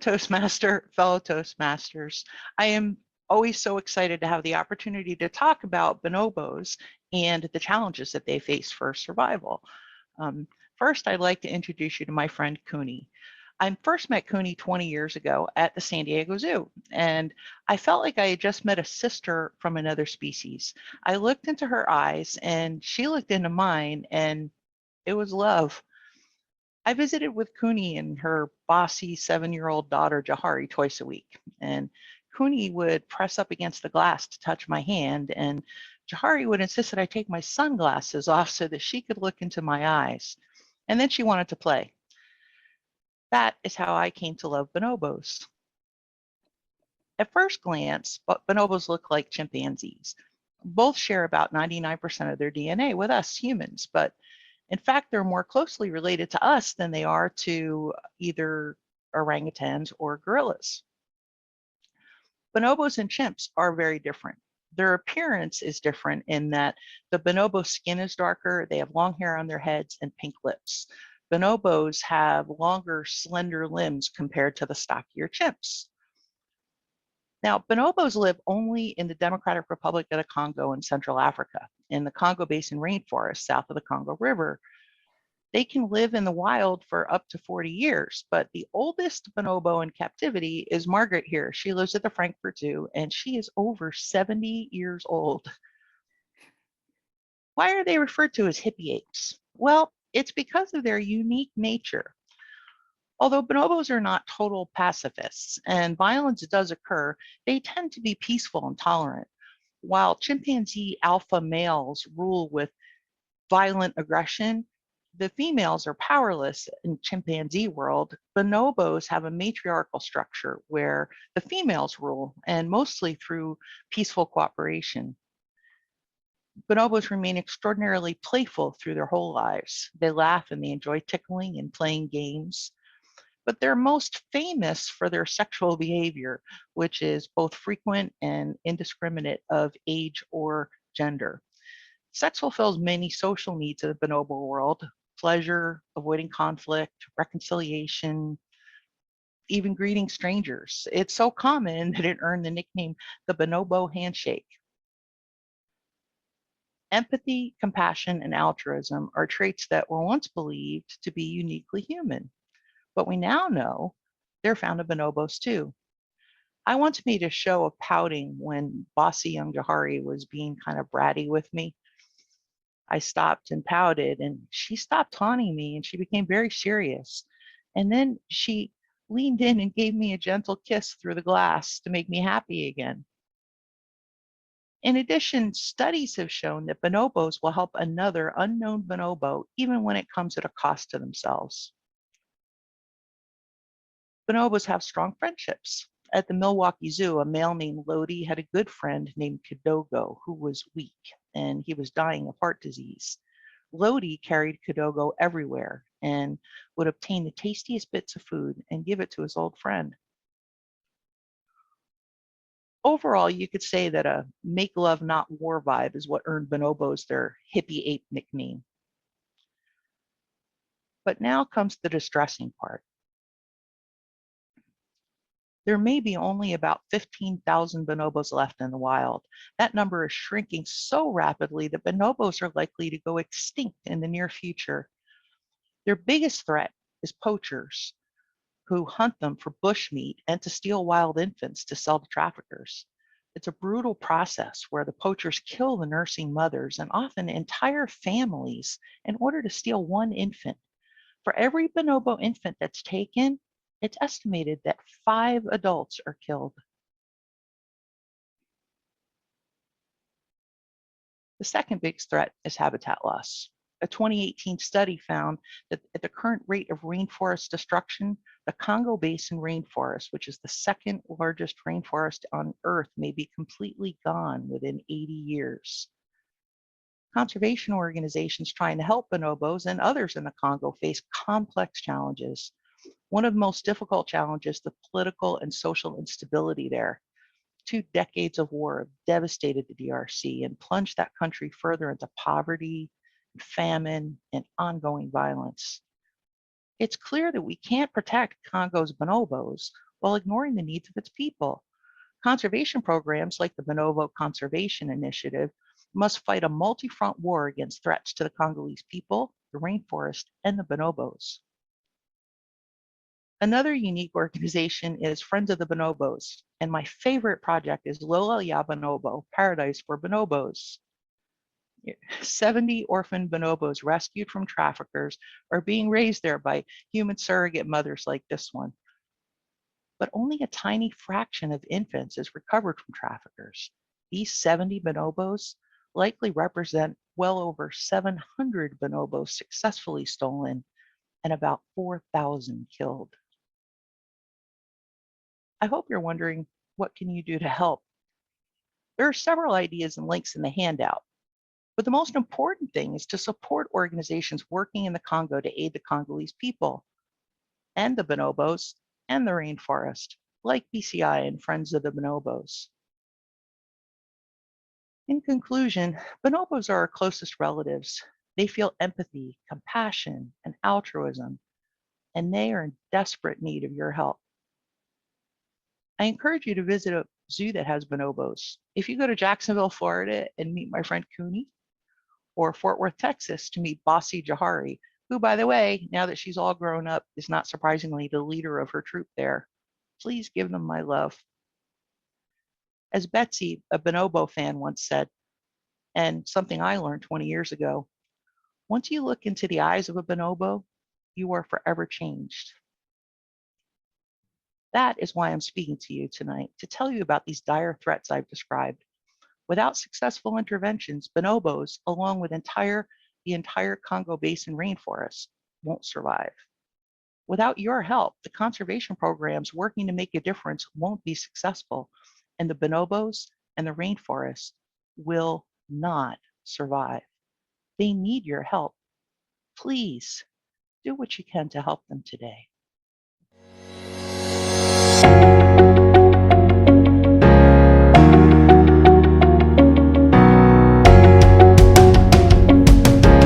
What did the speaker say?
Toastmaster, fellow Toastmasters. I am always so excited to have the opportunity to talk about bonobos and the challenges that they face for survival. Um, First, I'd like to introduce you to my friend Cooney. I first met Cooney 20 years ago at the San Diego Zoo, and I felt like I had just met a sister from another species. I looked into her eyes, and she looked into mine, and it was love. I visited with Cooney and her bossy 7-year-old daughter, Jahari, twice a week. And Cooney would press up against the glass to touch my hand, and Jahari would insist that I take my sunglasses off so that she could look into my eyes. And then she wanted to play. That is how I came to love bonobos. At first glance, bonobos look like chimpanzees. Both share about 99% of their DNA with us humans, but in fact, they're more closely related to us than they are to either orangutans or gorillas. Bonobos and chimps are very different. Their appearance is different in that the bonobo skin is darker, they have long hair on their heads and pink lips. Bonobos have longer, slender limbs compared to the stockier chimps. Now, bonobos live only in the Democratic Republic of the Congo in Central Africa, in the Congo Basin rainforest south of the Congo River. They can live in the wild for up to 40 years, but the oldest bonobo in captivity is Margaret here. She lives at the Frankfurt Zoo, and she is over 70 years old. Why are they referred to as hippie apes? Well, it's because of their unique nature. Although bonobos are not total pacifists and violence does occur, they tend to be peaceful and tolerant. While chimpanzee alpha males rule with violent aggression, the females are powerless in chimpanzee world. Bonobos have a matriarchal structure where the females rule, and mostly through peaceful cooperation. Bonobos remain extraordinarily playful through their whole lives. They laugh and they enjoy tickling and playing games. But they're most famous for their sexual behavior, which is both frequent and indiscriminate of age or gender. Sex fulfills many social needs of the bonobo world: pleasure, avoiding conflict, reconciliation, even greeting strangers. It's so common that it earned the nickname the bonobo handshake. Empathy, compassion, and altruism are traits that were once believed to be uniquely human, but we now know they're found in bonobos too. I once made a show of pouting when bossy young Jahari was being kind of bratty with me. I stopped and pouted, and she stopped taunting me, and she became very serious. And then she leaned in and gave me a gentle kiss through the glass to make me happy again. In addition, studies have shown that bonobos will help another unknown bonobo even when it comes at a cost to themselves. Bonobos have strong friendships. At the Milwaukee Zoo, a male named Lodi had a good friend named Kidogo who was weak, and he was dying of heart disease. Lodi carried Kidogo everywhere and would obtain the tastiest bits of food and give it to his old friend. Overall, you could say that a make love, not war vibe is what earned bonobos their hippie ape nickname. But now comes the distressing part. There may be only about 15,000 bonobos left in the wild. That number is shrinking so rapidly that bonobos are likely to go extinct in the near future. Their biggest threat is poachers who hunt them for bushmeat and to steal wild infants to sell to traffickers. It's a brutal process where the poachers kill the nursing mothers and often entire families in order to steal one infant. For every bonobo infant that's taken, it's estimated that 5 adults are killed. The second big threat is habitat loss. A 2018 study found that at the current rate of rainforest destruction, the Congo Basin rainforest, which is the second largest rainforest on Earth, may be completely gone within 80 years. Conservation organizations trying to help bonobos and others in the Congo face complex challenges. One of the most difficult challenges is the political and social instability there. 2 decades of war have devastated the DRC and plunged that country further into poverty, famine, and ongoing violence. It's clear that we can't protect Congo's bonobos while ignoring the needs of its people. Conservation programs like the Bonobo Conservation Initiative must fight a multi-front war against threats to the Congolese people, the rainforest, and the bonobos. Another unique organization is Friends of the Bonobos, and my favorite project is Lola Ya Bonobo, Paradise for Bonobos. 70 orphan bonobos rescued from traffickers are being raised there by human surrogate mothers like this one. But only a tiny fraction of infants is recovered from traffickers. These 70 bonobos likely represent well over 700 bonobos successfully stolen and about 4,000 killed. I hope you're wondering, what can you do to help? There are several ideas and links in the handout, but the most important thing is to support organizations working in the Congo to aid the Congolese people and the bonobos and the rainforest, like BCI and Friends of the Bonobos. In conclusion, bonobos are our closest relatives. They feel empathy, compassion, and altruism, and they are in desperate need of your help. I encourage you to visit a zoo that has bonobos. If you go to Jacksonville, Florida, and meet my friend Cooney, or Fort Worth, Texas, to meet Bossy Jahari, who, by the way, now that she's all grown up, is not surprisingly the leader of her troop there, please give them my love. As Betsy, a bonobo fan, once said, and something I learned 20 years ago, once you look into the eyes of a bonobo, you are forever changed. That is why I'm speaking to you tonight, to tell you about these dire threats I've described. Without successful interventions, bonobos, along with the entire Congo Basin rainforest, won't survive. Without your help, the conservation programs working to make a difference won't be successful, and the bonobos and the rainforest will not survive. They need your help. Please do what you can to help them today.